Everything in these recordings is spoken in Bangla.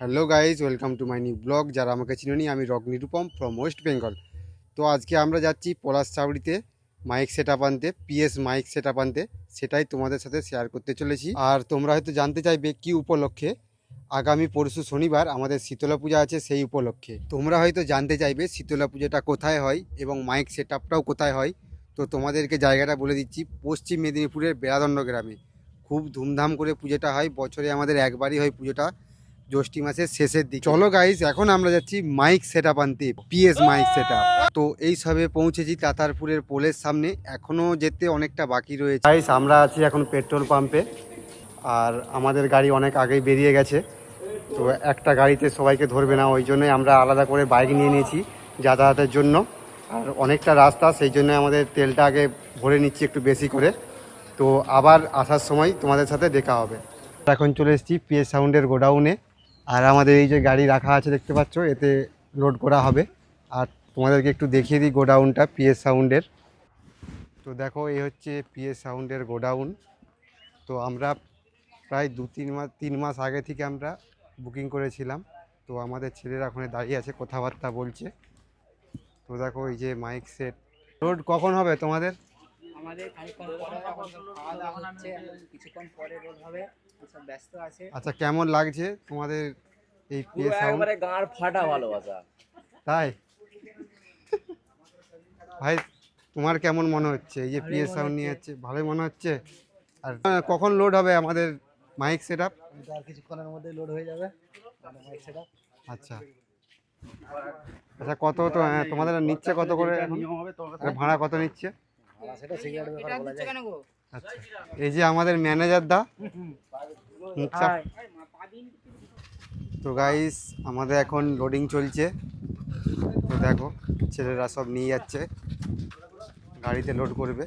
Hello guys, welcome to my new blog. যারা আমাকে চিনি, আমি rock Nirupam from West Bengal. তো আজকে আমরা যাচ্ছি পলাশচাবড়িতে মাইক সেট আপ আনতে, পিএস মাইক সেট আপ আনতে। সেটাই তোমাদের সাথে শেয়ার করতে চলেছি। আর তোমরা হয়তো জানতে চাইবে কি উপলক্ষে। আগামী পরশু শনিবার আমাদের শীতলা পূজা আছে, সেই উপলক্ষে। তোমরা হয়তো জানতে চাইবে শীতলা পূজাটা কোথায় হয় এবং মাইক সেট আপটাও কোথায় হয়। তো তোমাদেরকে জায়গাটা বলে দিচ্ছি, পশ্চিম মেদিনীপুরের বেড়াদণ্ড গ্রামে খুব ধুমধাম করে পুজোটা হয়। বছরে আমাদের একবারই হয় পুজোটা, জ্যৈষ্ঠী মাসের শেষের দিকে। চলো গাইস, এখন আমরা যাচ্ছি মাইক সেট আপ আনতে, পিএস মাইক সেট আপ। তো এই সবে পৌঁছেছি তাতারপুরের পোলের সামনে, এখনো যেতে অনেকটা বাকি রয়েছে। গাইস, আমরা আছি এখন পেট্রোল পাম্পে, আর আমাদের গাড়ি অনেক আগেই বেরিয়ে গেছে। তো একটা গাড়িতে সবাইকে ধরবে না, ওই জন্যই আমরা আলাদা করে বাইক নিয়ে নিয়েছি যাতায়াতের জন্য। আর অনেকটা রাস্তা, সেই জন্য আমাদের তেলটা আগে ভরে নিচ্ছি একটু বেশি করে। তো আবার আসার সময় তোমাদের সাথে দেখা হবে। এখন চলে এসেছি পিএস সাউন্ডের গোডাউনে। আর আমাদের এই যে গাড়ি রাখা আছে দেখতে পাচ্ছ, এতে লোড করা হবে। আর তোমাদেরকে একটু দেখিয়ে দিই গোডাউনটা পিএস সাউন্ডের। তো দেখো, এই হচ্ছে পিএস সাউন্ডের গোডাউন। তো আমরা প্রায় 3 মাস আগে থেকে আমরা বুকিং করেছিলাম। তো আমাদের ছেলেরা ওখানে দাঁড়িয়ে আছে, কথাবার্তা বলছে। তো দেখো, এই যে মাইক সেট লোড কখন হবে তোমাদের? আমাদের খানিকক্ষণ পরে খাওয়া দাওয়া হচ্ছে, কিছুক্ষণ পরে রোল হবে। আচ্ছা, ব্যস্ত আছে। আচ্ছা, কেমন লাগছে তোমাদের এই পিএস সাউন্ড? একবারে গাঁড় ফাটা ভালোবাসা। তাই ভাই, তোমার কেমন মনে হচ্ছে এই যে পিএস সাউন্ড নিয়ে যাচ্ছে? ভালোই মনে হচ্ছে। আর কখন লোড হবে আমাদের মাইক সেট আপ? আর কিছুক্ষণের মধ্যে লোড হয়ে যাবে মাইক সেটআপ। আচ্ছা আচ্ছা, কত তো তোমাদের নিচ্ছে কত করে এখন? ভাড়া কত নিচ্ছে? সেটা সিগারেট ব্যাপার বলা যায়। আচ্ছা, এই যে আমাদের ম্যানেজার দা। তো গাইস, আমাদের এখন লোডিং চলছে। তো দেখো, ছেলেরা সব নিয়ে যাচ্ছে, গাড়িতে লোড করবে।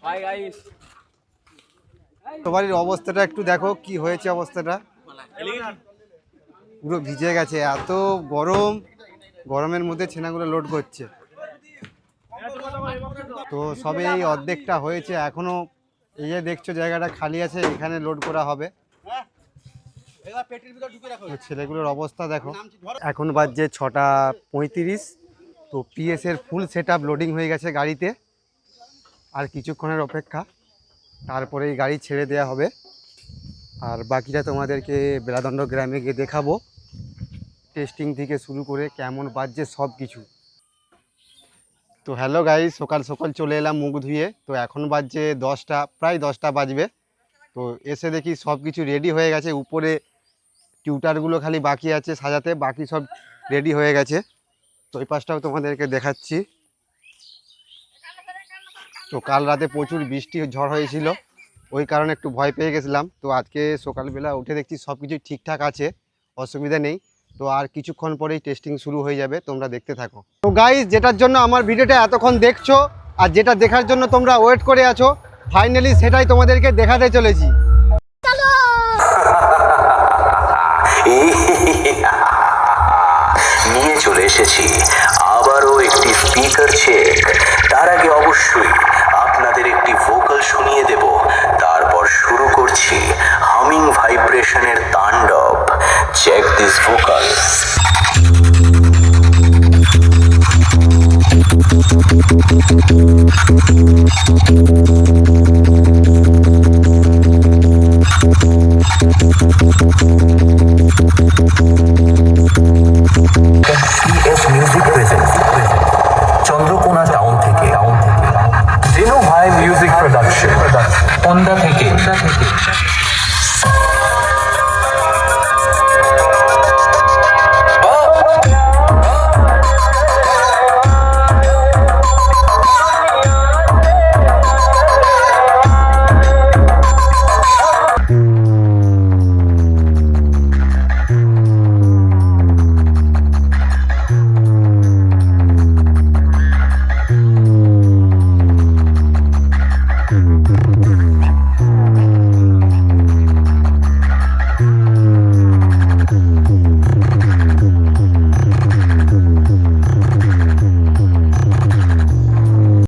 হাই গাইস, তোমার অবস্থাটা একটু দেখো, কি হয়েছে অবস্থাটা। পুরো ভিজে গেছে, এত গরম, গরমের মধ্যে ছেনাগুলো লোড করছে। তো সবে এই অর্ধেকটা হয়েছে, এখনো এই যে দেখছো জায়গাটা খালি আছে, এখানে লোড করা হবে। ছেলেগুলোর অবস্থা দেখো। এখন বাজছে 6:35। তো পিএস এর ফুল সেট আপ লোডিং হয়ে গেছে গাড়িতে। আর কিছুক্ষণের অপেক্ষা, তারপরে এই গাড়ি ছেড়ে দেওয়া হবে। আর বাকিটা তোমাদেরকে বেড়াদণ্ড গ্রামে গিয়ে দেখাবো, টেস্টিং থেকে শুরু করে কেমন বাজছে সব কিছু। তো হ্যালো গাইস, সকাল সকাল চলে এলাম মুখ ধুয়ে। তো এখন বাজছে 10টা, প্রায় 10টা বাজবে। তো এসে দেখি সব কিছু রেডি হয়ে গেছে। উপরে টিউটারগুলো খালি বাকি আছে সাজাতে, বাকি সব রেডি হয়ে গেছে। তো এই পাশটাও তোমাদেরকে দেখাচ্ছি। তো কাল রাতে প্রচুর বৃষ্টি ঝড় হয়েছিল, ওই কারণে একটু ভয় পেয়ে গেছিলাম। তো আজকে সকালবেলা উঠে দেখছি সব কিছু ঠিকঠাক আছে, অসুবিধা নেই। তো আর কিছুক্ষণ পরেই টেস্টিং শুরু হয়ে যাবে, তোমরা দেখতে থাকো। তো গাইস, যেটার জন্য আমার ভিডিওটা এতক্ষণ দেখছো আর যেটা দেখার জন্য তোমরা ওয়েট করে আছো, ফাইনালি সেটাই তোমাদেরকে দেখাতে চলেছি। নিয়ে চলে এসেছি আবারও একটি স্পিকার চেক। তার আগে অবশ্যই আপনাদের একটি ভোকাল শুনিয়ে দেব, তারপর শুরু করছি হামিং ভাইব্রেশনের তাণ্ডব। Check this vocal. CS Music presents Chandrakona town থেকে দিনু ভাই মিউজিক প্রোডাকশন, পন্দা থেকে।